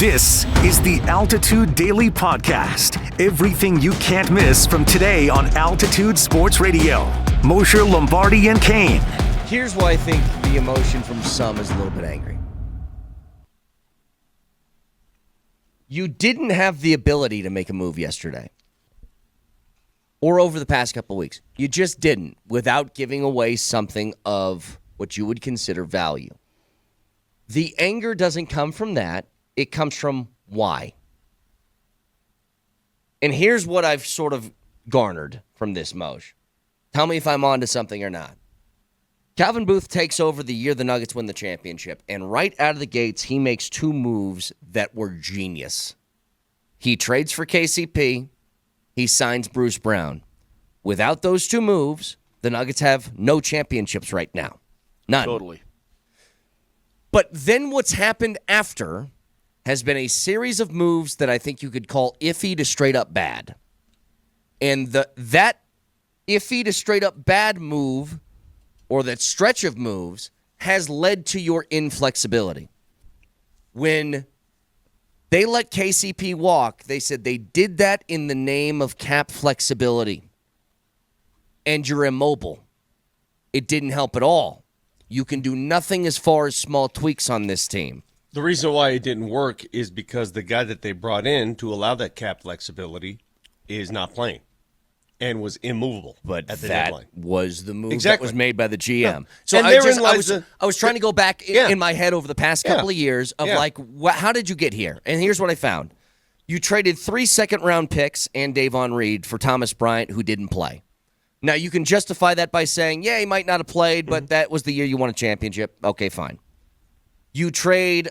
This is the Altitude Daily Podcast. Everything you can't miss from today on Altitude Sports Radio. Moser, Lombardi and Kane. Here's why I think the emotion from some is a little bit angry. You didn't have the ability to make a move yesterday or over the past couple of weeks. You just didn't without giving away something of what you would consider value. The anger doesn't come from that. It comes from why. And here's what I've sort of garnered from this, Moj. Tell me if I'm onto something or not. Calvin Booth takes over the year the Nuggets win the championship, and right out of the gates, he makes two moves that were genius. He trades for KCP. He signs Bruce Brown. Without those two moves, the Nuggets have no championships right now. None. Totally. But then what's happened after has been a series of moves that I think you could call iffy to straight up bad. And that iffy to straight up bad move, or that stretch of moves, has led to your inflexibility. When they let KCP walk, they said they did that in the name of cap flexibility. And you're immobile. It didn't help at all. You can do nothing as far as small tweaks on this team. The reason why it didn't work is because the guy that they brought in to allow that cap flexibility is not playing and was immovable. But at the that deadline. was the move Exactly. that was made by the GM. Yeah. So And I was trying to go back in my head over the past couple of years of how did you get here? And here's what I found. You traded 3 second-round picks and Davon Reed for Thomas Bryant, who didn't play. Now, you can justify that by saying, yeah, he might not have played, but that was the year you won a championship. Okay, fine. You trade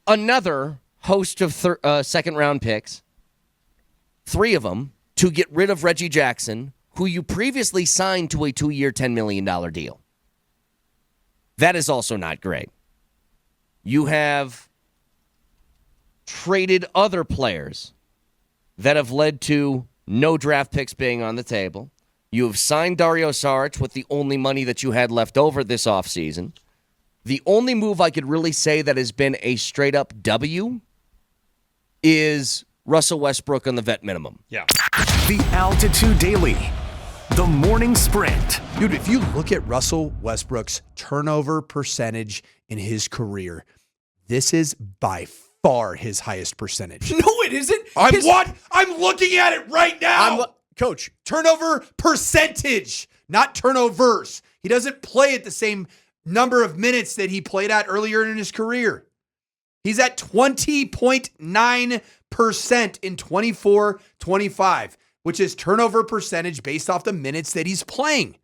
another host of second-round picks, 3 of them, to get rid of Reggie Jackson, who you previously signed to a 2-year, $10 million deal. That is also not great. You have traded other players that have led to no draft picks being on the table. You have signed Dario Saric with the only money that you had left over this offseason. The only move I could really say that has been a straight-up W is Russell Westbrook on the vet minimum. Yeah. The Altitude Daily. The Morning Sprint. Dude, if you look at Russell Westbrook's turnover percentage in his career, this is by far his highest percentage. No, it isn't. I'm looking at it right now. Coach, turnover percentage, not turnovers. He doesn't play at the same number of minutes that he played at earlier in his career. He's at 20.9% in 24-25, which is turnover percentage based off the minutes that he's playing.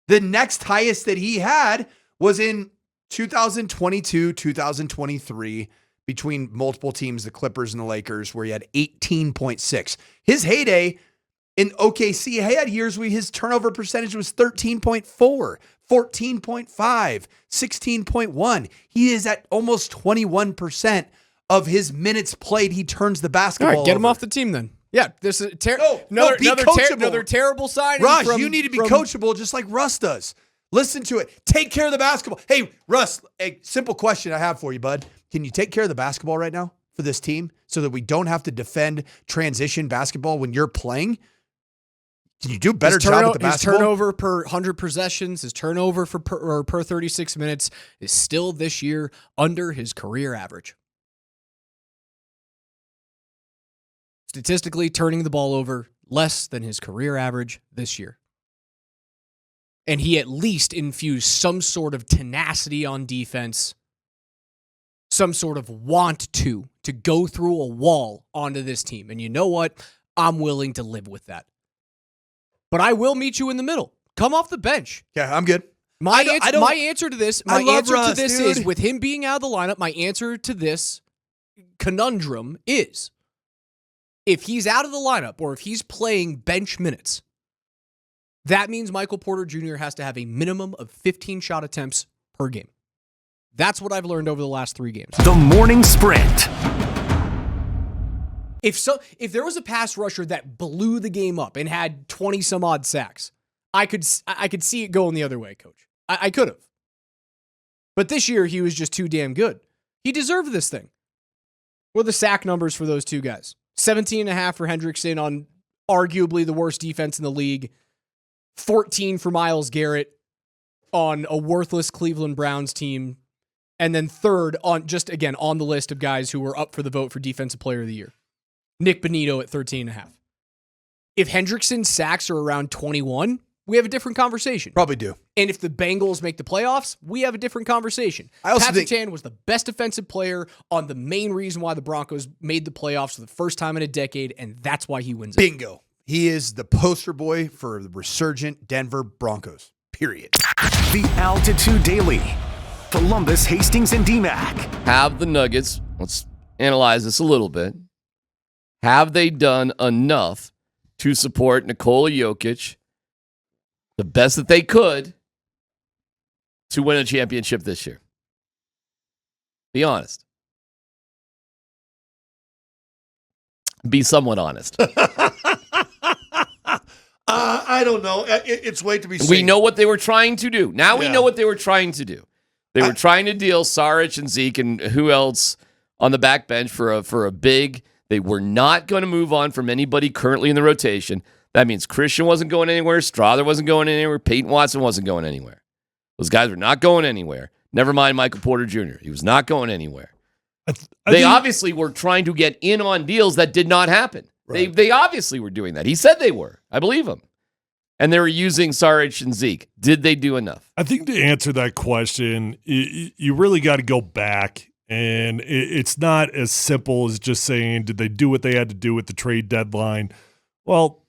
The next highest that he had was in 2022-2023 between multiple teams, the Clippers and the Lakers, where he had 18.6. His heyday in OKC, he had years where his turnover percentage was 13.4, 14.5, 16.1. He is at almost 21% of his minutes played. He turns the basketball All right, get him over. off the team then. Yeah, this is coachable. another terrible sign. Russ, you need to be coachable just like Russ does. Listen to it. Take care of the basketball. Hey, Russ, a simple question I have for you, bud. Can you take care of the basketball right now for this team so that we don't have to defend transition basketball when you're playing? Can you do a better job with the basketball? His turnover per 100 possessions, his turnover per 36 minutes is still this year under his career average. Statistically, turning the ball over less than his career average this year. And he at least infused some sort of tenacity on defense, some sort of want to go through a wall onto this team. And you know what? I'm willing to live with that. But I will meet you in the middle. Come off the bench. Yeah, I'm good. My answer to this is, with him being out of the lineup, my answer to this conundrum is, if he's out of the lineup or if he's playing bench minutes, that means Michael Porter Jr. has to have a minimum of 15 shot attempts per game. That's what I've learned over the last 3 games. The Morning Sprint. If there was a pass rusher that blew the game up and had 20 some odd sacks, I could see it going the other way, Coach. I could have. But this year he was just too damn good. He deserved this thing. What are the sack numbers for those two guys? 17.5 for Hendrickson on arguably the worst defense in the league. 14 for Myles Garrett on a worthless Cleveland Browns team. And then third on the list of guys who were up for the vote for Defensive Player of the Year. Nick Bonito at 13.5. If Hendrickson's sacks are around 21, we have a different conversation. Probably do. And if the Bengals make the playoffs, we have a different conversation. I also Patrick think Surtain was the best defensive player on the main reason why the Broncos made the playoffs for the first time in a decade, and that's why he wins it. Bingo. He is the poster boy for the resurgent Denver Broncos. Period. The Altitude Daily. Polumbus, Hastings, and DMac. Have the Nuggets, let's analyze this a little bit. Have they done enough to support Nikola Jokic the best that they could to win a championship this year? Be honest. Be somewhat honest. I don't know. It's way to be seen. We know what they were trying to do. Now we know what they were trying to do. They were trying to deal Saric and Zeke and who else on the back bench for a big. They were not going to move on from anybody currently in the rotation. That means Christian wasn't going anywhere, Strother wasn't going anywhere, Peyton Watson wasn't going anywhere. Those guys were not going anywhere. Never mind Michael Porter Jr. He was not going anywhere. They obviously were trying to get in on deals that did not happen. Right. They obviously were doing that. He said they were. I believe him. And they were using Saric and Zeke. Did they do enough? I think to answer that question, you really got to go back. And it's not as simple as just saying, did they do what they had to do at the trade deadline? Well,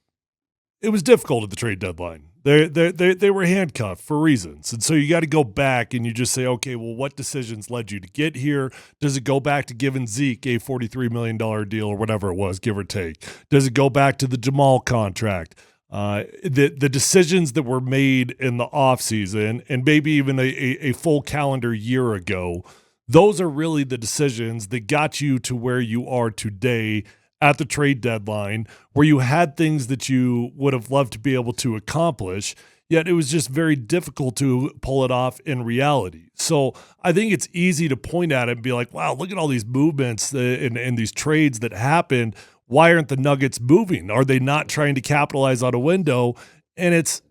it was difficult at the trade deadline. They were handcuffed for reasons. And so you got to go back and you just say, okay, well, what decisions led you to get here? Does it go back to giving Zeke a $43 million deal or whatever it was, give or take? Does it go back to the Jamal contract? The decisions that were made in the offseason and maybe even a full calendar year ago, those are really the decisions that got you to where you are today at the trade deadline, where you had things that you would have loved to be able to accomplish, yet it was just very difficult to pull it off in reality. So I think it's easy to point at it and be like, wow, look at all these movements and these trades that happened. Why aren't the Nuggets moving? Are they not trying to capitalize on a window? And it's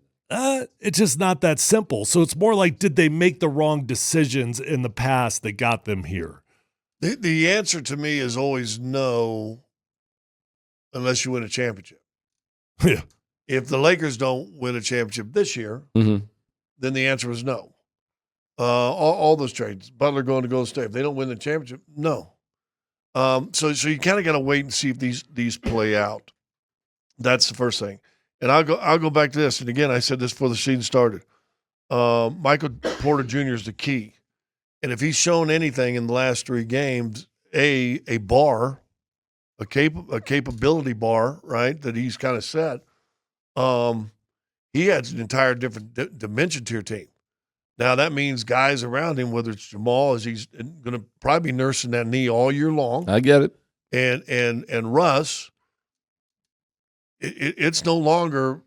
just not that simple. So it's more like, did they make the wrong decisions in the past that got them here? The answer to me is always no, unless you win a championship. Yeah. If the Lakers don't win a championship this year, then the answer is no. All those trades, Butler going to Golden State, if they don't win the championship, no. So you kind of got to wait and see if these play out. That's the first thing. And I'll go back to this. And again, I said this before the season started. Michael Porter Jr. is the key. And if he's shown anything in the last 3 games, a bar, a capability bar, right, that he's kind of set, he adds an entire different dimension to your team. Now, that means guys around him, whether it's Jamal, as he's going to probably be nursing that knee all year long. I get it. And Russ, it's no longer,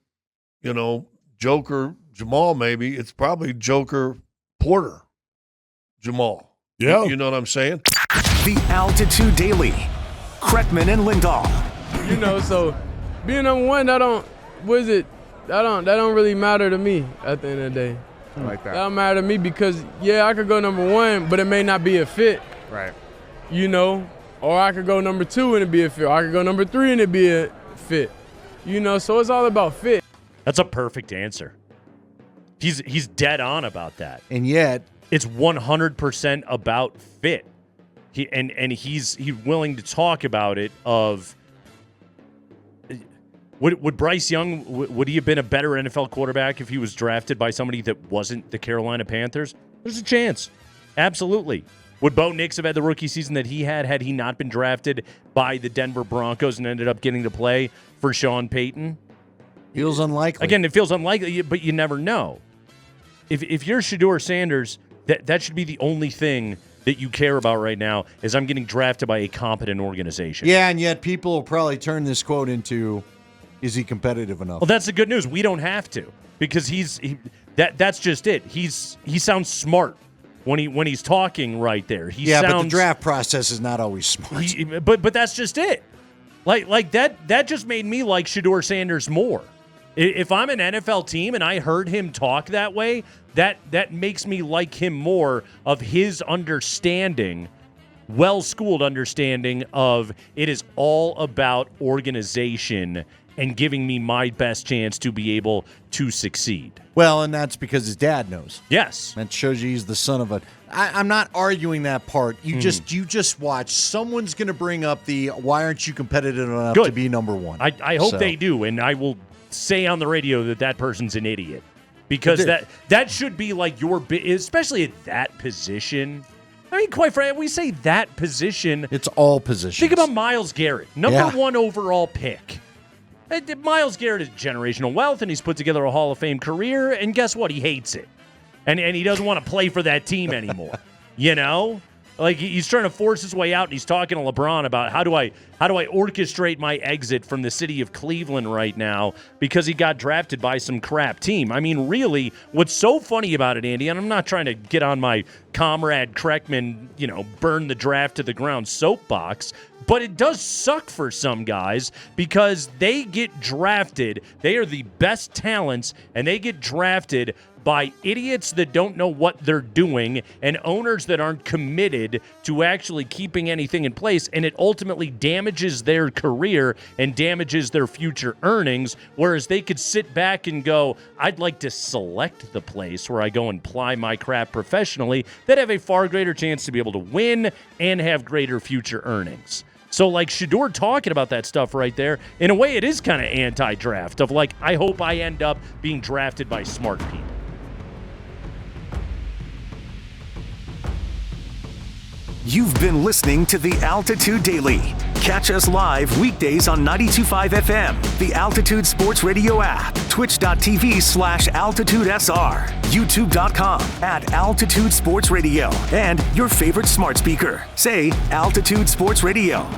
Joker Jamal maybe. It's probably Joker Porter Jamal. Yeah. You know what I'm saying? The Altitude Daily. Kretman and Lindahl. So being number one, that don't really matter to me at the end of the day. Like that. That don't matter to me because, I could go number one, but it may not be a fit. Right. Or I could go number 2 and it be a fit. Or I could go number 3 and it be a fit. So it's all about fit. That's a perfect answer. He's dead on about that. And yet it's 100% about fit. He's willing to talk about it of would Bryce Young, would he have been a better NFL quarterback if he was drafted by somebody that wasn't the Carolina Panthers? There's a chance. Absolutely. Would Bo Nix have had the rookie season that he had he not been drafted by the Denver Broncos and ended up getting to play for Sean Payton? Feels unlikely. Again, it feels unlikely, but you never know. If you're Shedeur Sanders, that should be the only thing that you care about right now is I'm getting drafted by a competent organization. Yeah, and yet people will probably turn this quote into, is he competitive enough? Well, that's the good news. We don't have to because that's just it. He sounds smart. when he's talking right there. He but the sounds, draft process is not always smart. But that's just it. Like that just made me like Shedeur Sanders more. If I'm an NFL team and I heard him talk that way, that makes me like him more of his understanding, well-schooled understanding of it is all about organization and giving me my best chance to be able to succeed. Well, and that's because his dad knows. Yes. That shows you he's the son of a... I'm not arguing that part. You just watch. Someone's going to bring up the, why aren't you competitive enough to be number one? I hope they do, and I will say on the radio that person's an idiot. Because that should be like your... Especially at that position... I mean, quite frankly, we say that position. It's all positions. Think about Myles Garrett, number 1 overall pick. Myles Garrett is generational wealth, and he's put together a Hall of Fame career, and guess what? He hates it. And he doesn't want to play for that team anymore. You know? Like, he's trying to force his way out, and he's talking to LeBron about how do I orchestrate my exit from the city of Cleveland right now because he got drafted by some crap team. I mean, really, what's so funny about it, Andy, and I'm not trying to get on my comrade Kreckman, burn the draft to the ground soapbox, but it does suck for some guys because they get drafted. They are the best talents, and they get drafted by idiots that don't know what they're doing and owners that aren't committed to actually keeping anything in place, and it ultimately damages their career and damages their future earnings, whereas they could sit back and go, I'd like to select the place where I go and ply my craft professionally that have a far greater chance to be able to win and have greater future earnings. So, like, Shedeur talking about that stuff right there, in a way it is kind of anti-draft of, like, I hope I end up being drafted by smart people. You've been listening to The Altitude Daily. Catch us live weekdays on 92.5 FM, the Altitude Sports Radio app, twitch.tv/AltitudeSR, youtube.com @Altitude Sports Radio, and your favorite smart speaker. Say Altitude Sports Radio.